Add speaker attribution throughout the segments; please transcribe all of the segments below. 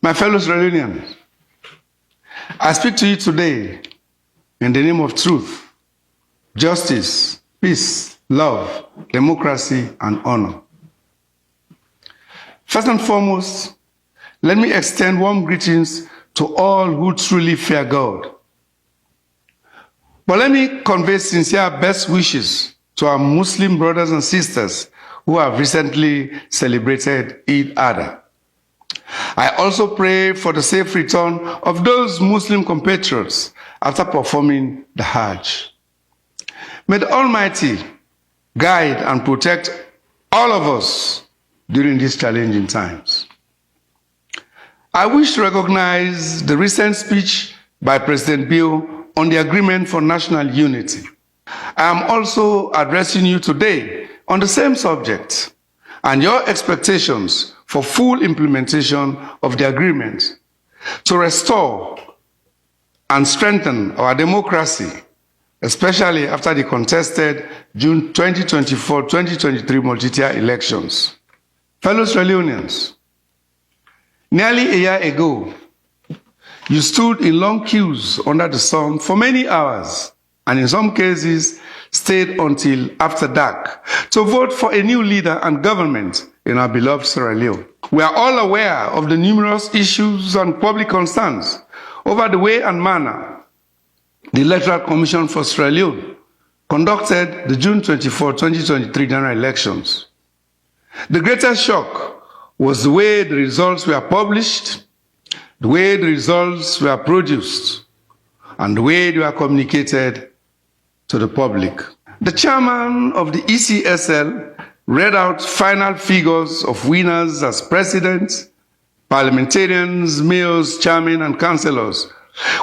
Speaker 1: My fellow Sierra Leoneans, I speak to you today in the name of truth, justice, peace, love, democracy, and honor. First and foremost, let me extend warm greetings to all who truly fear God. But let me convey sincere best wishes to our Muslim brothers and sisters who have recently celebrated Eid Adha. I also pray for the safe return of those Muslim compatriots after performing the Hajj. May the Almighty guide and protect all of us during these challenging times. I wish to recognize the recent speech by President Bill on the Agreement for National Unity. I am also addressing you today on the same subject and your expectations for full implementation of the agreement to restore and strengthen our democracy, especially after the contested June 2024-2023 multi-tier elections. Fellow Sierra Leoneans, nearly a year ago, you stood in long queues under the sun for many hours, and in some cases, stayed until after dark to vote for a new leader and government in our beloved Sierra Leone. We are all aware of the numerous issues and public concerns over the way and manner the Electoral Commission for Sierra Leone conducted the June 24, 2023 general elections. The greatest shock was the way the results were published, the way the results were produced, and the way they were communicated to the public. The chairman of the ECSL read out final figures of winners as president, parliamentarians, mayors, chairmen, and councillors,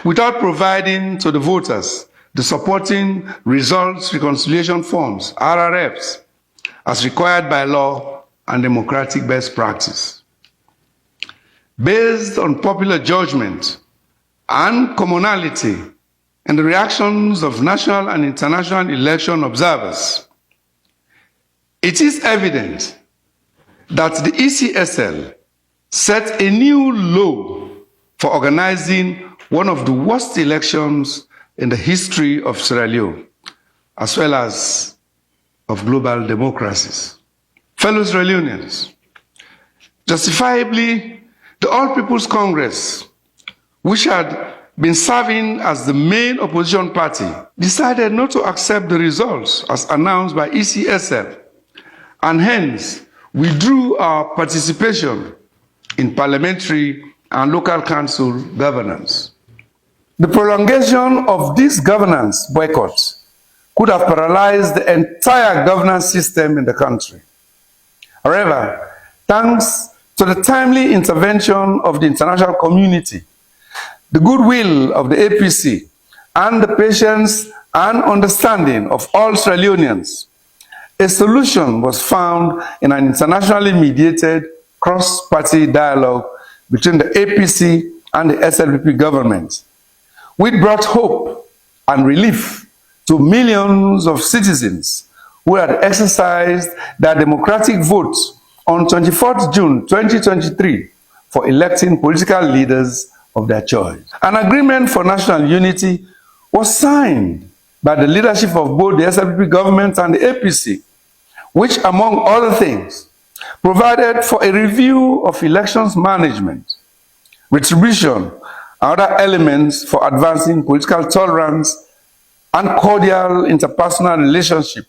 Speaker 1: without providing to the voters the supporting results reconciliation forms, RRFs, as required by law and democratic best practice. Based on popular judgment and commonality and the reactions of national and international election observers, it is evident that the ECSL set a new low for organizing one of the worst elections in the history of Sierra Leone, as well as of global democracies. Fellow Sierra Leoneans, justifiably, the All People's Congress, which had been serving as the main opposition party, decided not to accept the results as announced by ECSL, and hence withdrew our participation in parliamentary and local council governance. The prolongation of this governance boycott could have paralyzed the entire governance system in the country. However, thanks to the timely intervention of the international community, the goodwill of the APC, and the patience and understanding of all Sierra Leoneans, a solution was found in an internationally mediated cross-party dialogue between the APC and the SLPP government, which brought hope and relief to millions of citizens who had exercised their democratic votes on 24th June 2023 for electing political leaders of their choice. An agreement for national unity was signed by the leadership of both the SLPP government and the APC, which, among other things, provided for a review of elections management, retribution, and other elements for advancing political tolerance and cordial interpersonal relationship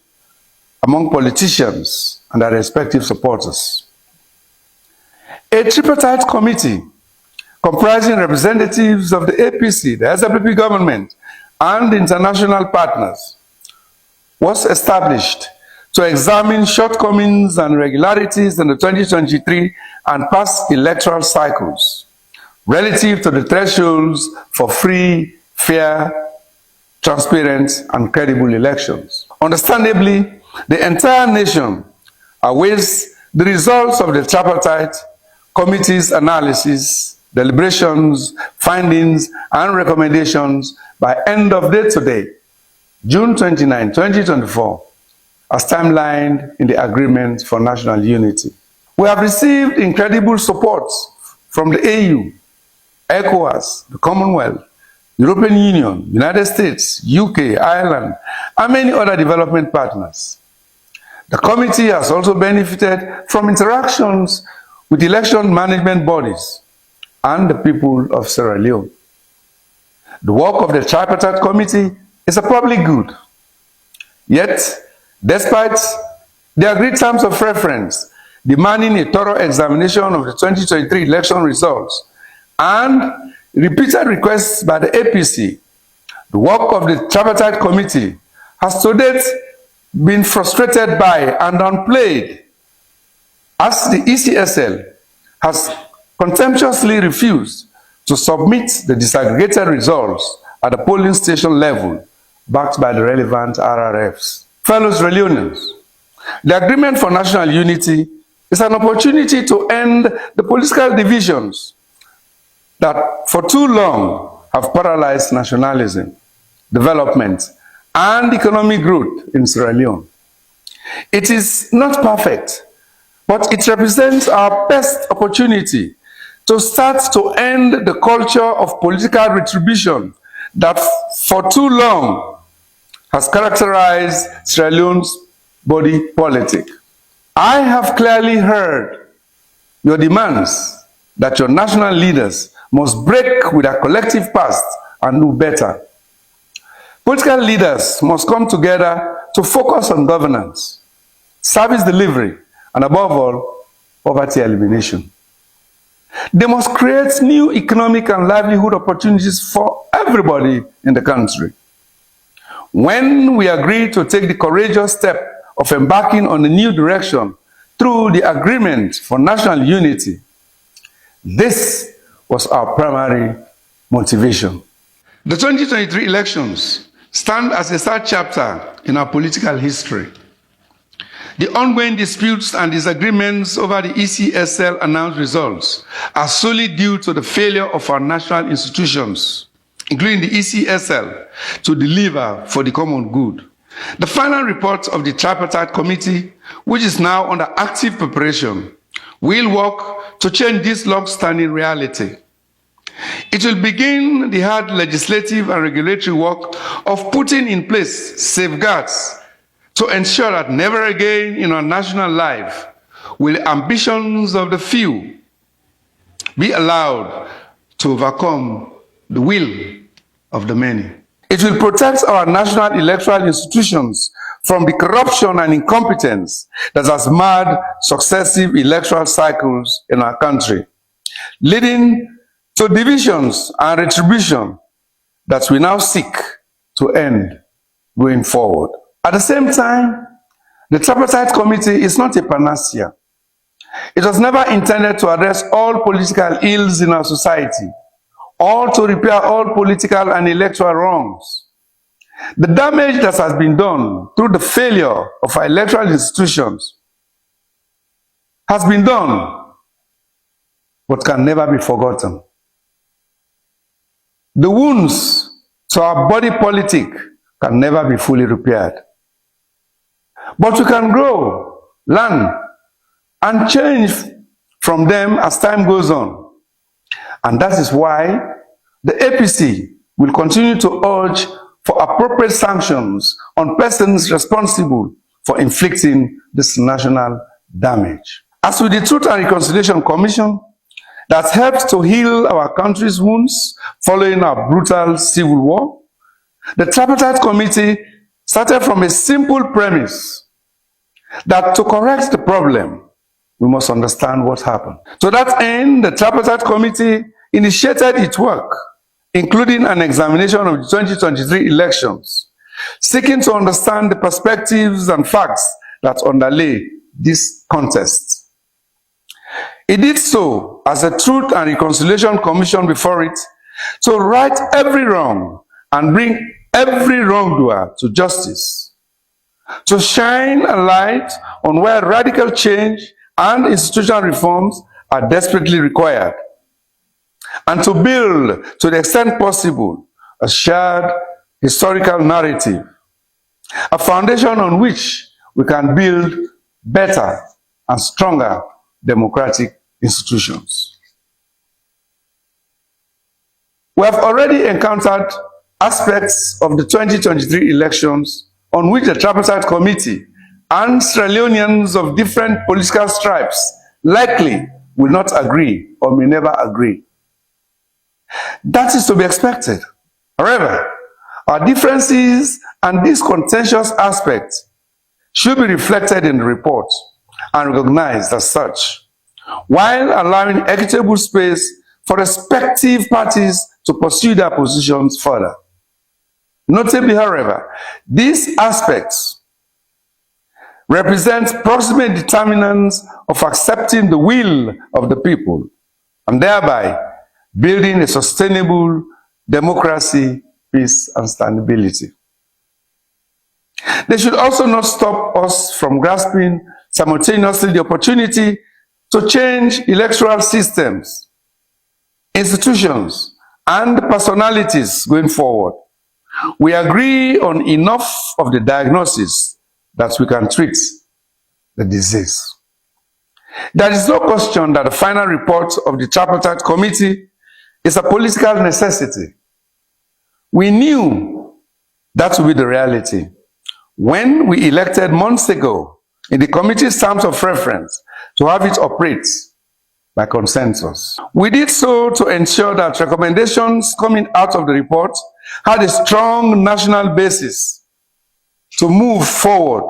Speaker 1: among politicians and their respective supporters. A tripartite committee comprising representatives of the APC, the SLPP government, and the international partners was established to examine shortcomings and irregularities in the 2023 and past electoral cycles relative to the thresholds for free, fair, transparent, and credible elections. Understandably, the entire nation awaits the results of the Tripartite Committee's analysis, deliberations, findings, and recommendations by end of day today, June 29, 2024, as timelined in the Agreement for National Unity. We have received incredible support from the AU ECOWAS, the Commonwealth, European Union, United States, UK, Ireland, and many other development partners. The committee has also benefited from interactions with election management bodies and the people of Sierra Leone. The work of the Tripartite Committee is a public good. Yet, despite the agreed terms of reference demanding a thorough examination of the 2023 election results and repeated requests by the APC, the work of the Tripartite Committee has to date been frustrated by and downplayed, as the ECSL has contemptuously refused to submit the disaggregated results at the polling station level backed by the relevant RRFs. Fellow Sierra Leoneans, the Agreement for National Unity is an opportunity to end the political divisions that for too long have paralyzed nationalism, development, and economic growth in Sierra Leone. It is not perfect, but it represents our best opportunity to start to end the culture of political retribution that for too long has characterized Sierra Leone's body politic. I have clearly heard your demands that your national leaders must break with their collective past and do better. Political leaders must come together to focus on governance, service delivery, and above all, poverty elimination. They must create new economic and livelihood opportunities for everybody in the country. When we agreed to take the courageous step of embarking on a new direction through the Agreement for National Unity, this was our primary motivation. The 2023 elections stand as a sad chapter in our political history. The ongoing disputes and disagreements over the ECSL announced results are solely due to the failure of our national institutions, including the ECSL, to deliver for the common good. The final report of the Tripartite Committee, which is now under active preparation, will work to change this long-standing reality. It will begin the hard legislative and regulatory work of putting in place safeguards to ensure that never again in our national life will ambitions of the few be allowed to overcome the will of the many. It will protect our national electoral institutions from the corruption and incompetence that has marred successive electoral cycles in our country, leading to divisions and retribution that we now seek to end going forward. At the same time, the Tripartite Committee is not a panacea. It was never intended to address all political ills in our society, or to repair all political and electoral wrongs. The damage that has been done through the failure of our electoral institutions has been done, but can never be forgotten. The wounds to our body politic can never be fully repaired. But we can grow, learn, and change from them as time goes on. And that is why the APC will continue to urge for appropriate sanctions on persons responsible for inflicting this national damage. As with the Truth and Reconciliation Commission that helped to heal our country's wounds following our brutal civil war, the Tripartite Committee started from a simple premise that to correct the problem, we must understand what happened. To that end, the Tripartite Committee initiated its work, including an examination of the 2023 elections, seeking to understand the perspectives and facts that underlay this contest. It did so as a Truth and Reconciliation Commission before it to right every wrong and bring every wrongdoer to justice, to shine a light on where radical change and institutional reforms are desperately required, and to build, to the extent possible, a shared historical narrative, a foundation on which we can build better and stronger democratic institutions. We have already encountered aspects of the 2023 elections on which the Tripartite Committee and Sierra Leoneans of different political stripes likely will not agree or may never agree. That is to be expected. However, our differences and these contentious aspects should be reflected in the report and recognized as such, while allowing equitable space for respective parties to pursue their positions further. Notably, however, these aspects represent proximate determinants of accepting the will of the people and thereby building a sustainable democracy, peace, and stability. They should also not stop us from grasping simultaneously the opportunity to change electoral systems, institutions, and personalities going forward. We agree on enough of the diagnosis that we can treat the disease. There is no question that the final report of the Tripartite Committee is a political necessity. We knew that would be the reality when we elected months ago in the committee's terms of reference to have it operate by consensus. We did so to ensure that recommendations coming out of the report had a strong national basis to move forward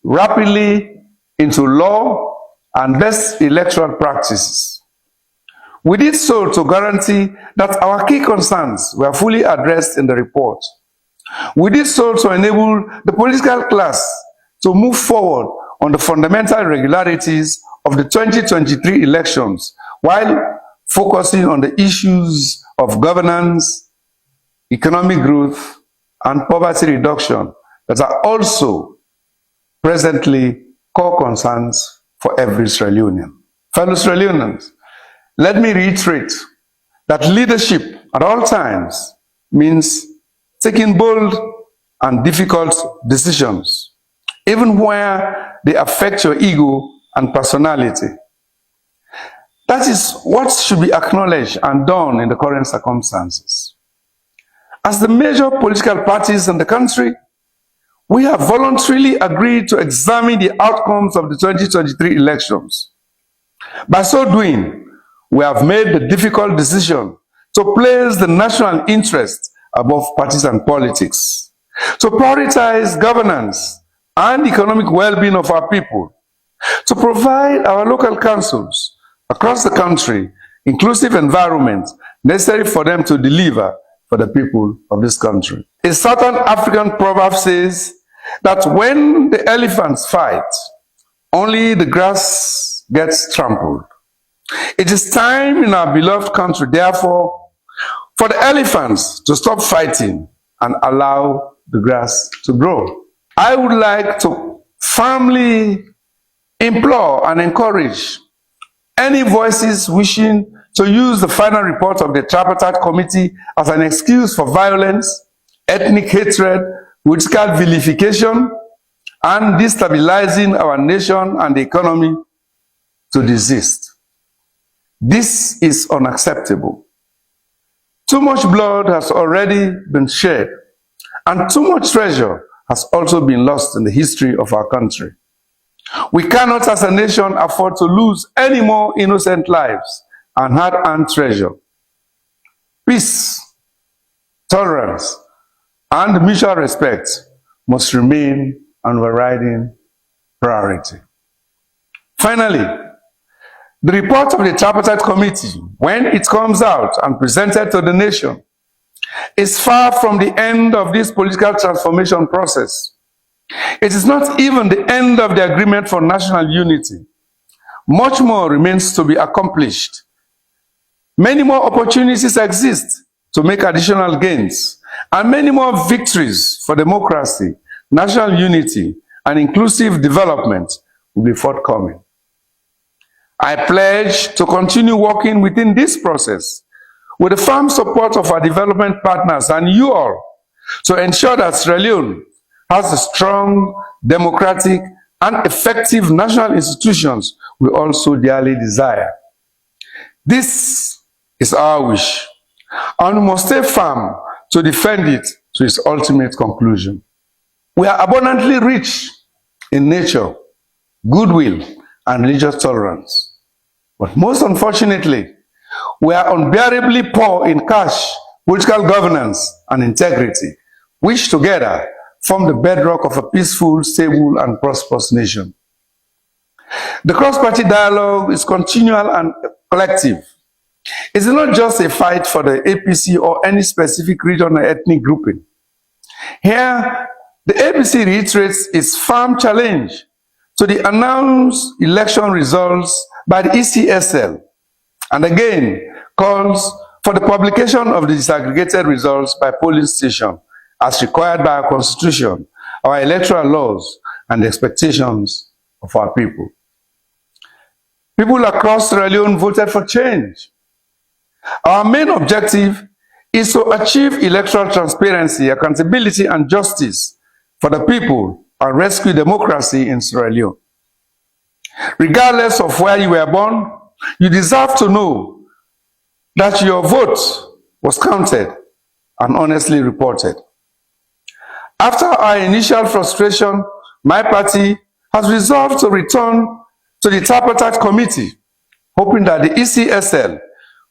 Speaker 1: rapidly into law and best electoral practices. We did so to guarantee that our key concerns were fully addressed in the report. We did so to enable the political class to move forward on the fundamental irregularities of the 2023 elections while focusing on the issues of governance, economic growth, and poverty reduction that are also presently core concerns for every Sierra Leonean. Fellow Sierra Leoneans, let me reiterate that leadership at all times means taking bold and difficult decisions, even where they affect your ego and personality. That is what should be acknowledged and done in the current circumstances. As the major political parties in the country, we have voluntarily agreed to examine the outcomes of the 2023 elections. By so doing, we have made the difficult decision to place the national interest above partisan politics, to prioritize governance and economic well-being of our people, to provide our local councils across the country inclusive environments necessary for them to deliver for the people of this country. A Southern African proverb says that when the elephants fight, only the grass gets trampled. It is time in our beloved country, therefore, for the elephants to stop fighting and allow the grass to grow. I would like to firmly implore and encourage any voices wishing to use the final report of the Tripartite Committee as an excuse for violence, ethnic hatred, political vilification, and destabilizing our nation and the economy to desist. This is unacceptable. Too much blood has already been shed, and too much treasure has also been lost in the history of our country. We cannot as a nation afford to lose any more innocent lives and hard-earned treasure. Peace, tolerance, and mutual respect must remain an overriding priority. Finally, the report of the Tripartite Committee, when it comes out and presented to the nation, is far from the end of this political transformation process. It is not even the end of the agreement for national unity. Much more remains to be accomplished. Many more opportunities exist to make additional gains, and many more victories for democracy, national unity, and inclusive development will be forthcoming. I pledge to continue working within this process with the firm support of our development partners and you all to ensure that Sierra Leone has a strong, democratic, and effective national institutions we also dearly desire. This is our wish, and we must stay firm to defend it to its ultimate conclusion. We are abundantly rich in nature, goodwill, and religious tolerance. But most unfortunately, we are unbearably poor in cash, political governance, and integrity, which together form the bedrock of a peaceful, stable, and prosperous nation. The cross-party dialogue is continual and collective. It is not just a fight for the APC or any specific region or ethnic grouping. Here, the APC reiterates its firm challenge to the announced election results by the ECSL, and again calls for the publication of the disaggregated results by polling station as required by our constitution, our electoral laws, and the expectations of our people. People across Sierra Leone voted for change. Our main objective is to achieve electoral transparency, accountability, and justice for the people and rescue democracy in Sierra Leone. Regardless of where you were born, you deserve to know that your vote was counted and honestly reported. After our initial frustration, my party has resolved to return to the Tripartite Committee, hoping that the ECSL,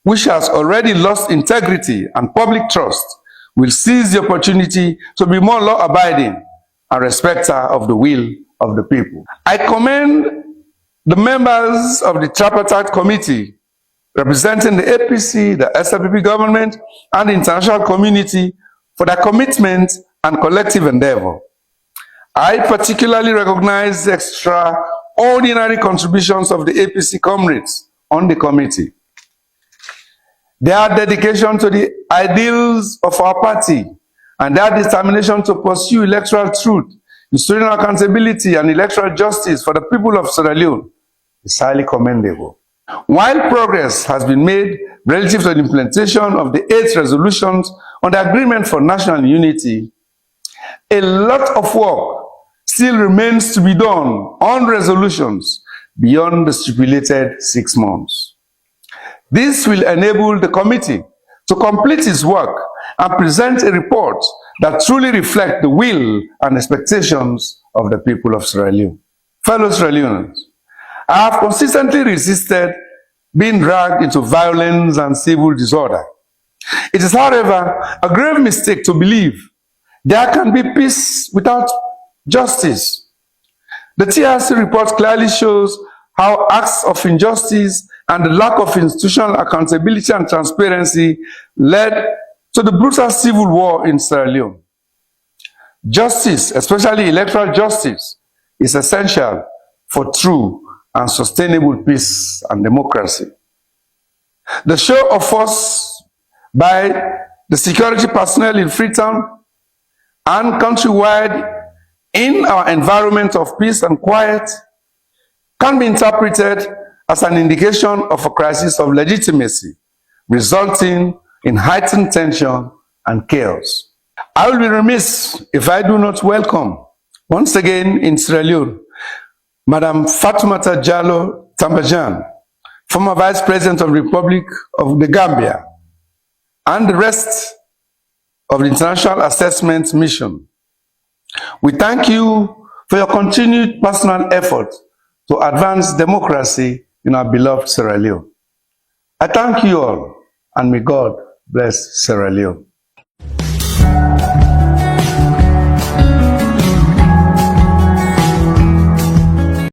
Speaker 1: which has already lost integrity and public trust, will seize the opportunity to be more law-abiding and respecter of the will of the people. I commend the members of the Tripartite Committee representing the APC, the SLPP government, and the international community for their commitment and collective endeavor. I particularly recognize the extraordinary contributions of the APC comrades on the committee. Their dedication to the ideals of our party and their determination to pursue electoral truth, ensuring accountability and electoral justice for the people of Sierra Leone is highly commendable. While progress has been made relative to the implementation of the 8 resolutions on the Agreement for National Unity, a lot of work still remains to be done on resolutions beyond the stipulated 6 months. This will enable the committee to complete its work and present a report that truly reflects the will and expectations of the people of Sierra Leone. Fellow Sierra Leoneans, I have consistently resisted being dragged into violence and civil disorder. It is, however, a grave mistake to believe there can be peace without justice. The TRC report clearly shows how acts of injustice and the lack of institutional accountability and transparency led to the brutal civil war in Sierra Leone. Justice, especially electoral justice, is essential for true and sustainable peace and democracy. The show of force by the security personnel in Freetown and countrywide in our environment of peace and quiet can be interpreted as an indication of a crisis of legitimacy, resulting in heightened tension and chaos. I will be remiss if I do not welcome, once again in Sierra Leone, Madam Fatoumata Jallow Tambajan, former Vice President of the Republic of the Gambia, and the rest of the International Assessment Mission. We thank you for your continued personal effort to advance democracy in our beloved Sierra Leone. I thank you all, and may God bless Sierra Leone.